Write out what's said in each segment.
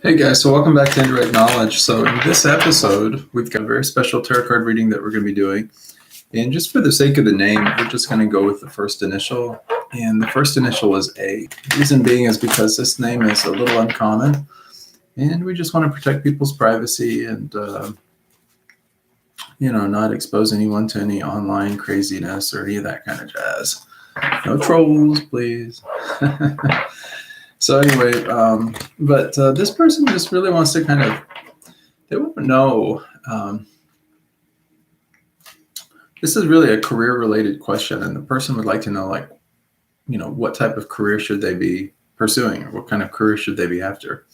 Hey guys, so welcome back to Indirect Knowledge. So in this episode, we've got a very special tarot card reading that we're going to be doing. And just for the sake of the name, we're just going to go with the first initial. And the first initial is A. The reason being is because this name is a little uncommon. And we just want to protect people's privacy and, not expose anyone to any online craziness or any of that kind of jazz. No trolls, please. So anyway, this person just really wants to they want to know, this is really a career-related question, and the person would like to know, what type of career should they be pursuing, or what kind of career should they be after?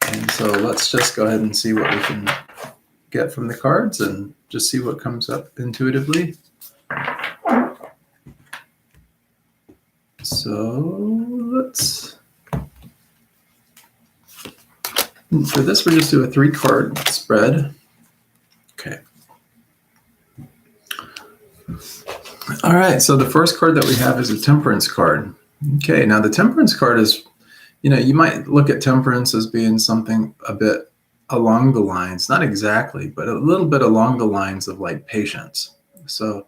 And so let's just go ahead and see what we can get from the cards and just see what comes up intuitively. So for this, we'll just do a 3-card spread. Okay. All right, so the first card that we have is a Temperance card. Okay, now the Temperance card is, you might look at temperance as being something a bit along the lines, not exactly, but a little bit along the lines of like patience. So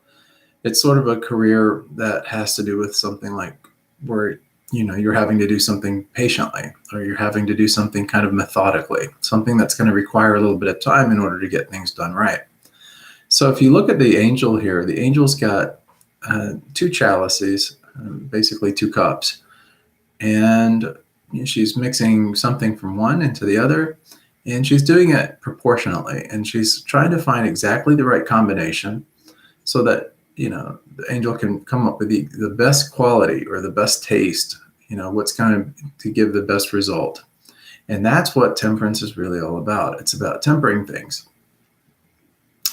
it's sort of a career that has to do with something like where you're having to do something patiently, or you're having to do something kind of methodically, something that's going to require a little bit of time in order to get things done right. So if you look at the angel here, the angel's got 2 chalices, basically 2 cups, and she's mixing something from one into the other, and she's doing it proportionately, and she's trying to find exactly the right combination so that the angel can come up with the best quality or the best taste, what's going to give the best result. And that's what temperance is really all about. It's about tempering things.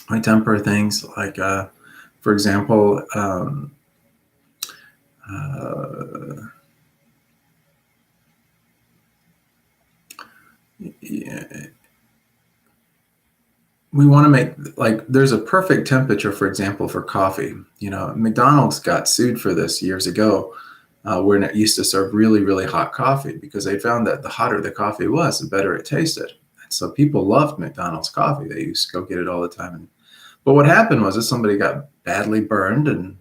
I temper things like, for example, we want to make, there's a perfect temperature, for example, for coffee. McDonald's got sued for this years ago, when it used to serve really, really hot coffee, because they found that the hotter the coffee was, the better it tasted. And so people loved McDonald's coffee. They used to go get it all the time. But what happened was that somebody got badly burned, and,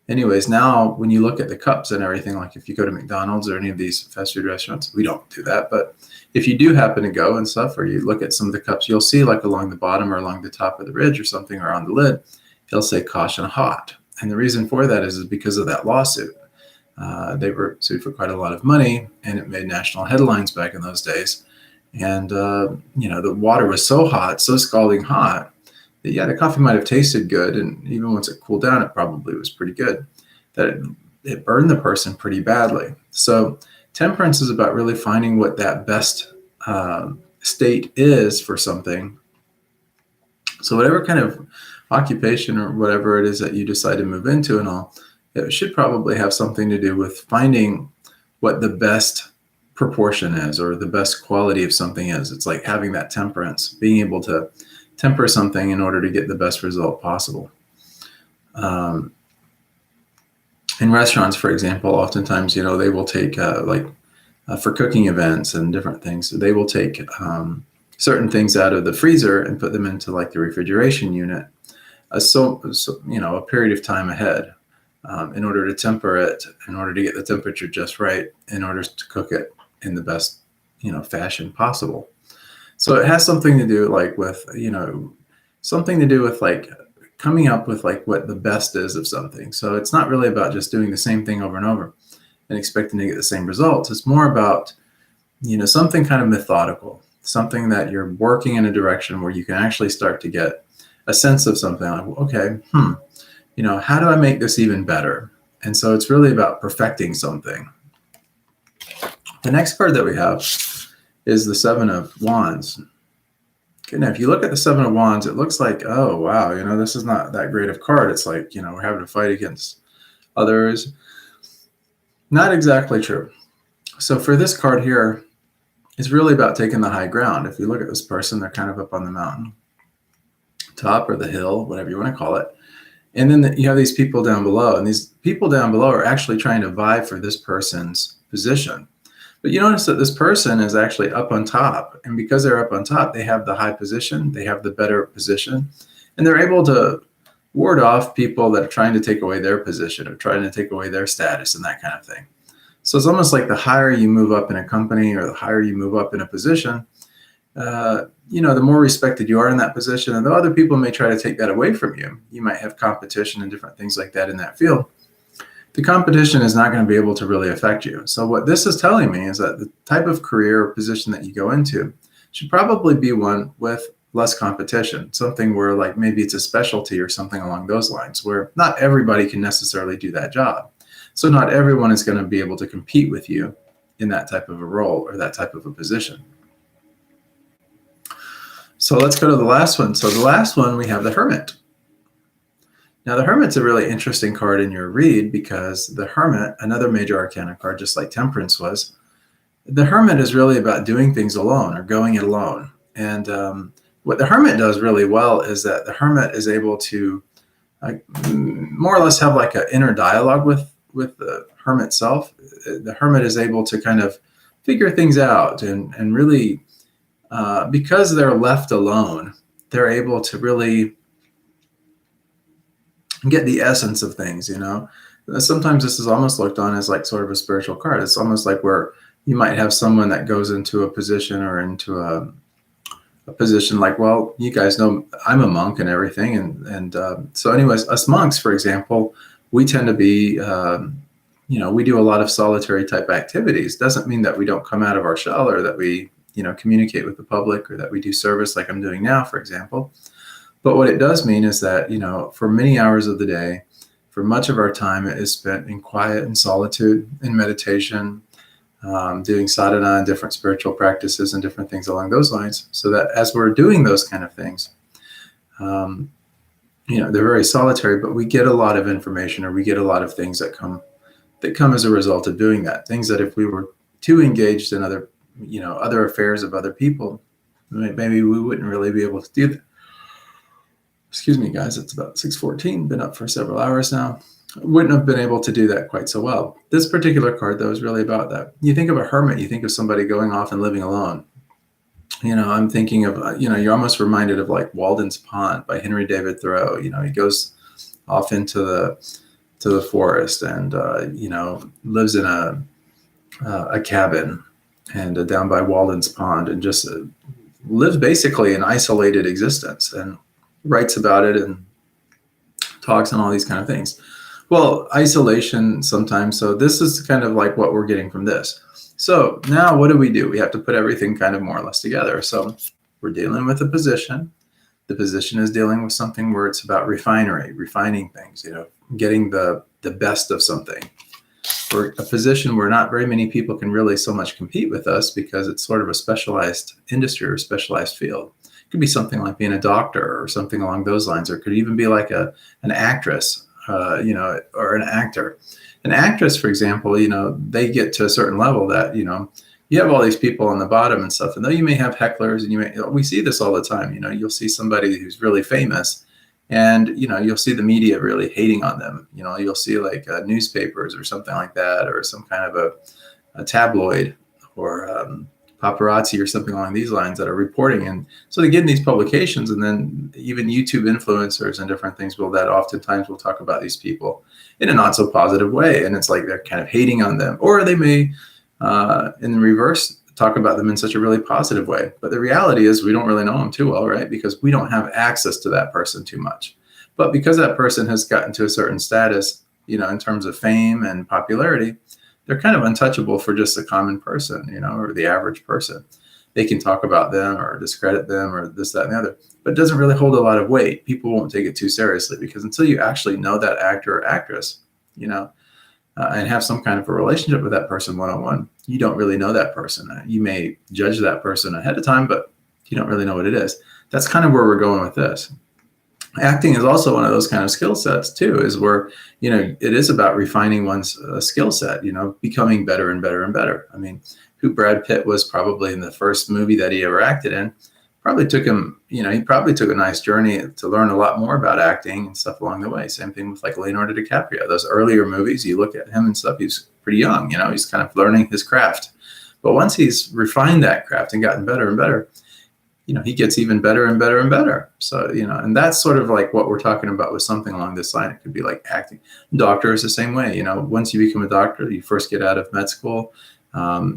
anyways, now when you look at the cups and everything, like if you go to McDonald's or any of these fast food restaurants, we don't do that, but if you do happen to go and stuff, or you look at some of the cups, you'll see like along the bottom or along the top of the ridge or something, or on the lid, it'll say caution hot. And the reason for that is because of that lawsuit. They were sued for quite a lot of money, and it made national headlines back in those days. And, the water was so hot, so scalding hot, that, the coffee might have tasted good. And even once it cooled down, it probably was pretty good, that it burned the person pretty badly. So temperance is about really finding what that best state is for something. So whatever kind of occupation or whatever it is that you decide to move into and all, it should probably have something to do with finding what the best proportion is, or the best quality of something is. It's like having that temperance, being able to temper something in order to get the best result possible. In restaurants, for example, oftentimes, they will take for cooking events and different things, they will take certain things out of the freezer and put them into like the refrigeration unit, a period of time ahead, in order to temper it, in order to get the temperature just right, in order to cook it in the best, fashion possible. So it has something to do with coming up with what the best is of something. So it's not really about just doing the same thing over and over and expecting to get the same results. It's more about, something kind of methodical, something that you're working in a direction where you can actually start to get a sense of something like, okay, how do I make this even better? And so it's really about perfecting something. The next card that we have is the 7 of Wands. Okay, now if you look at the 7 of Wands, it looks like, oh, wow, this is not that great of card. It's like, we're having to fight against others. Not exactly true. So for this card here, it's really about taking the high ground. If you look at this person, they're kind of up on the mountain top, or the hill, whatever you want to call it. And then you have these people down below, and these people down below are actually trying to vie for this person's position. But you notice that this person is actually up on top. And because they're up on top, they have the high position, they have the better position, and they're able to ward off people that are trying to take away their position or trying to take away their status and that kind of thing. So it's almost like the higher you move up in a company or the higher you move up in a position, the more respected you are in that position. And though other people may try to take that away from you, you might have competition and different things like that in that field. The competition is not going to be able to really affect you. So what this is telling me is that the type of career or position that you go into should probably be one with less competition, something where like maybe it's a specialty or something along those lines, where not everybody can necessarily do that job. So not everyone is going to be able to compete with you in that type of a role or that type of a position. So let's go to the last one. So the last one, we have the Hermit. Now, the Hermit's a really interesting card in your read because the Hermit, another major arcana card, just like Temperance was, the Hermit is really about doing things alone or going it alone. And what the Hermit does really well is that the Hermit is able to more or less have like an inner dialogue with the Hermit self. The Hermit is able to kind of figure things out and really, because they're left alone, they're able to really get the essence of things, Sometimes this is almost looked on as like sort of a spiritual card. It's almost like where you might have someone that goes into a position or into a position like, well, you guys know I'm a monk and everything. And so anyways, us monks, for example, we tend to be, we do a lot of solitary type activities. Doesn't mean that we don't come out of our shell or that we, communicate with the public or that we do service like I'm doing now, for example. But what it does mean is that, for many hours of the day, for much of our time, it is spent in quiet and solitude, in meditation, doing sadhana and different spiritual practices and different things along those lines. So that as we're doing those kind of things, they're very solitary, but we get a lot of information or we get a lot of things that come as a result of doing that. Things that if we were too engaged in other affairs of other people, maybe we wouldn't really be able to do that. Excuse me, guys, it's about 6:14, been up for several hours now. Wouldn't have been able to do that quite so well. This particular card, though, is really about that. You think of a hermit, you think of somebody going off and living alone. I'm thinking of, you're almost reminded of like Walden's Pond by Henry David Thoreau. He goes off into the forest and, lives in a cabin and down by Walden's Pond and just lives basically an isolated existence and writes about it and talks and all these kind of things. Well, isolation sometimes. So this is kind of like what we're getting from this. So now what do? We have to put everything kind of more or less together. So we're dealing with a position. The position is dealing with something where it's about refining things, getting the best of something. For a position where not very many people can really so much compete with us because it's sort of a specialized industry or specialized field. It could be something like being a doctor or something along those lines, or it could even be like an actress, or an actor. An actress, for example, they get to a certain level that, you have all these people on the bottom and stuff. And though you may have hecklers and we see this all the time, you'll see somebody who's really famous and, you'll see the media really hating on them. You'll see like newspapers or something like that, or some kind of a tabloid or paparazzi or something along these lines that are reporting. And so they get in these publications, and then even YouTube influencers and different things oftentimes will talk about these people in a not so positive way. And it's like they're kind of hating on them, or they may, in the reverse, talk about them in such a really positive way. But the reality is we don't really know them too well, right? Because we don't have access to that person too much. But because that person has gotten to a certain status, in terms of fame and popularity, they're kind of untouchable for just a common person, or the average person. They can talk about them or discredit them or this, that, and the other, but it doesn't really hold a lot of weight. People won't take it too seriously because until you actually know that actor or actress, and have some kind of a relationship with that person one-on-one, you don't really know that person. You may judge that person ahead of time, but you don't really know what it is. That's kind of where we're going with this. Acting is also one of those kind of skill sets too, is where, it is about refining one's skill set, becoming better and better and better. I mean, who Brad Pitt was probably in the first movie that he ever acted in, probably took him, he probably took a nice journey to learn a lot more about acting and stuff along the way. Same thing with like Leonardo DiCaprio. Those earlier movies, you look at him and stuff, he's pretty young, he's kind of learning his craft. But once he's refined that craft and gotten better and better, he gets even better and better and better. So, and that's sort of like what we're talking about with something along this line. It could be like acting. Doctor is the same way. Once you become a doctor, you first get out of med school,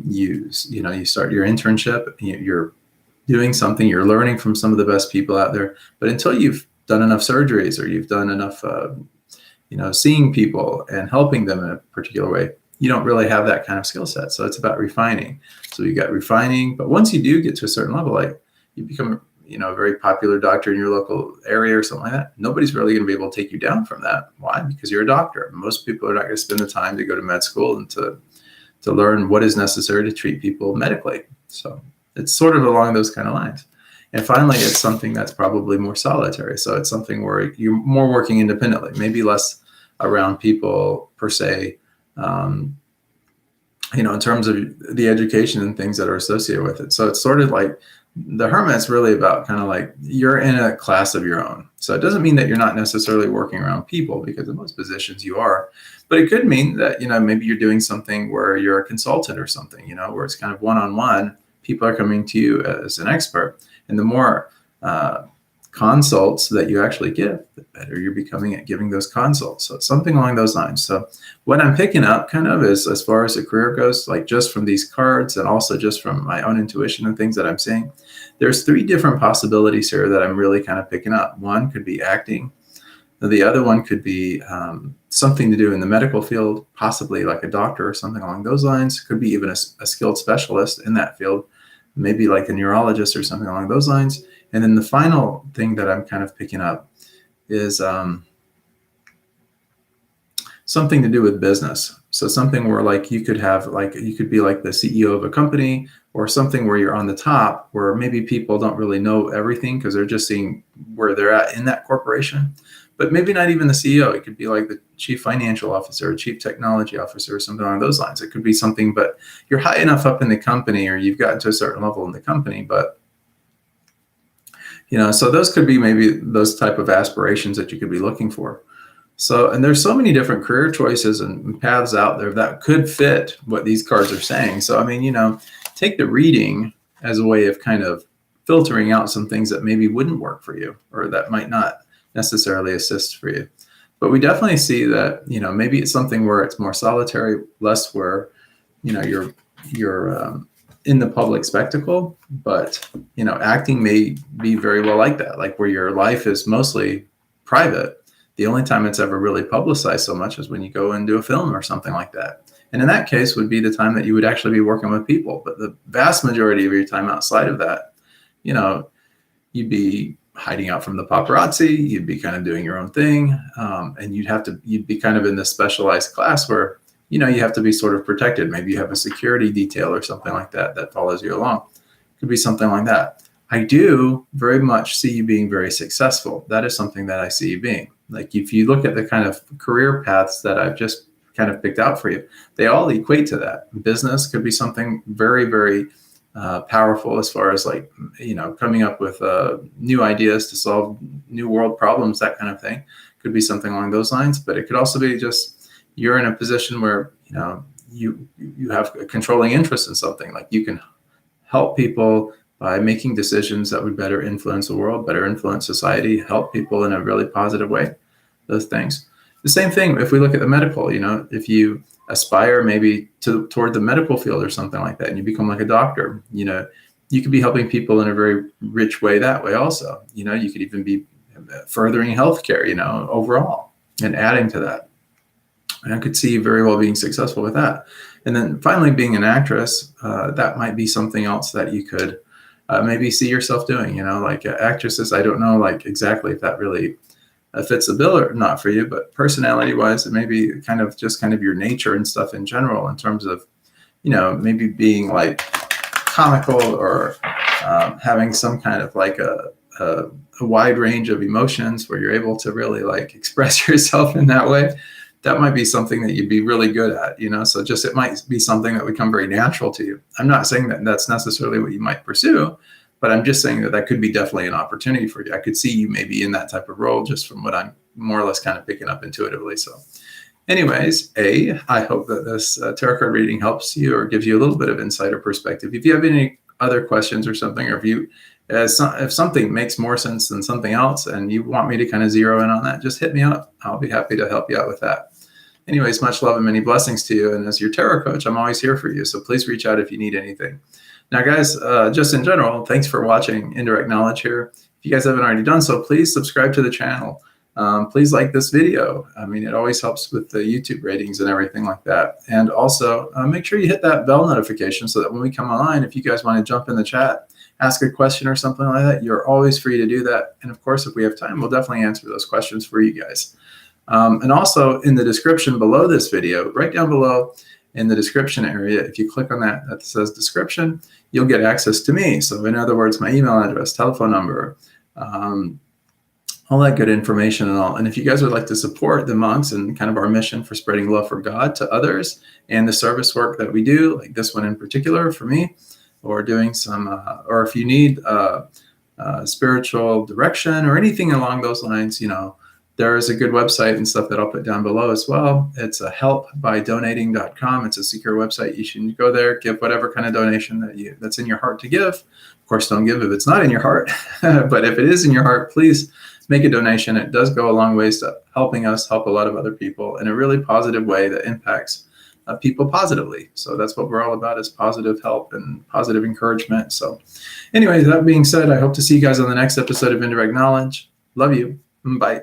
you start your internship, you're doing something, you're learning from some of the best people out there. But until you've done enough surgeries or you've done enough, seeing people and helping them in a particular way, you don't really have that kind of skill set. So it's about refining. So you got refining, but once you do get to a certain level, like you become, a very popular doctor in your local area or something like that, nobody's really going to be able to take you down from that. Why? Because you're a doctor. Most people are not going to spend the time to go to med school and to learn what is necessary to treat people medically. So it's sort of along those kind of lines. And finally, it's something that's probably more solitary. So it's something where you're more working independently, maybe less around people per se, in terms of the education and things that are associated with it. So it's sort of like the Hermit's really about kind of like you're in a class of your own. So it doesn't mean that you're not necessarily working around people, because in most positions you are, but it could mean that, maybe you're doing something where you're a consultant or something, where it's kind of one-on-one. People are coming to you as an expert, and the more consults that you actually give, the better you're becoming at giving those consults. So it's something along those lines. So what I'm picking up kind of is, as far as the career goes, like just from these cards and also just from my own intuition and things that I'm seeing, there's 3 different possibilities here that I'm really kind of picking up. One could be acting. The other one could be something to do in the medical field, possibly like a doctor or something along those lines. Could be even a skilled specialist in that field, maybe like a neurologist or something along those lines. And then the final thing that I'm kind of picking up is something to do with business. So something where like you could be like the CEO of a company, or something where you're on the top, where maybe people don't really know everything because they're just seeing where they're at in that corporation. But maybe not even the CEO. It could be like the chief financial officer, or chief technology officer, or something along those lines. It could be something, but you're high enough up in the company, or you've gotten to a certain level in the company, but so those could be maybe those type of aspirations that you could be looking for. So, and there's so many different career choices and paths out there that could fit what these cards are saying. So, I mean, take the reading as a way of kind of filtering out some things that maybe wouldn't work for you, or that might not necessarily assist for you. But we definitely see that, maybe it's something where it's more solitary, less where, you're in the public spectacle, but, acting may be very well like that, like where your life is mostly private. The only time it's ever really publicized so much is when you go and do a film or something like that. And in that case would be the time that you would actually be working with people. But the vast majority of your time outside of that, you'd be hiding out from the paparazzi, you'd be kind of doing your own thing. And you'd be kind of in this specialized class where, you have to be sort of protected. Maybe you have a security detail or something like that follows you along. Could be something like that. I do very much see you being very successful. That is something that I see you being. Like if you look at the kind of career paths that I've just kind of picked out for you, they all equate to that. Business could be something very, very powerful as far as like, coming up with new ideas to solve new world problems, that kind of thing. Could be something along those lines, but it could also be just you're in a position where, you have a controlling interest in something. Like you can help people by making decisions that would better influence the world, better influence society, help people in a really positive way, those things. The same thing if we look at the medical, if you aspire maybe toward the medical field or something like that, and you become like a doctor, you could be helping people in a very rich way that way also. You could even be furthering healthcare, overall, and adding to that. And I could see you very well being successful with that. And then finally, being an actress, that might be something else that you could maybe see yourself doing, like actresses. I don't know like exactly if that really fits the bill or not for you, but personality wise, it may be kind of your nature and stuff in general, in terms of, maybe being like comical, or having some kind of like a wide range of emotions where you're able to really like express yourself in that way. That might be something that you'd be really good at, so just, it might be something that would come very natural to you. I'm not saying that that's necessarily what you might pursue, but I'm just saying that could be definitely an opportunity for you. I could see you maybe in that type of role, just from what I'm more or less kind of picking up intuitively. So anyways, I hope that this tarot card reading helps you or gives you a little bit of insight or perspective. If you have any other questions or something, or if something makes more sense than something else and you want me to kind of zero in on that, just hit me up. I'll be happy to help you out with that. Anyways, much love and many blessings to you. And as your tarot coach, I'm always here for you. So please reach out if you need anything. Now, guys, just in general, thanks for watching Indirect Knowledge here. If you guys haven't already done so, please subscribe to the channel. Please like this video. I mean, it always helps with the YouTube ratings and everything like that. And also make sure you hit that bell notification so that when we come online, if you guys want to jump in the chat, ask a question or something like that, you're always free to do that. And of course, if we have time, we'll definitely answer those questions for you guys. And also in the description below this video, right down below in the description area, if you click on that says description, you'll get access to me. So in other words, my email address, telephone number, all that good information and all. And if you guys would like to support the monks and kind of our mission for spreading love for God to others and the service work that we do, like this one in particular for me, or doing some, or if you need spiritual direction or anything along those lines, you know, there is a good website and stuff that I'll put down below as well. It's helpbydonating.com. It's a secure website. You should go there, give whatever kind of donation that's in your heart to give. Of course, don't give if it's not in your heart, but if it is in your heart, please make a donation. It does go a long ways to helping us help a lot of other people in a really positive way that impacts people positively. So that's what we're all about, is positive help and positive encouragement. So anyways, that being said, I hope to see you guys on the next episode of Indirect Knowledge. Love you. Bye.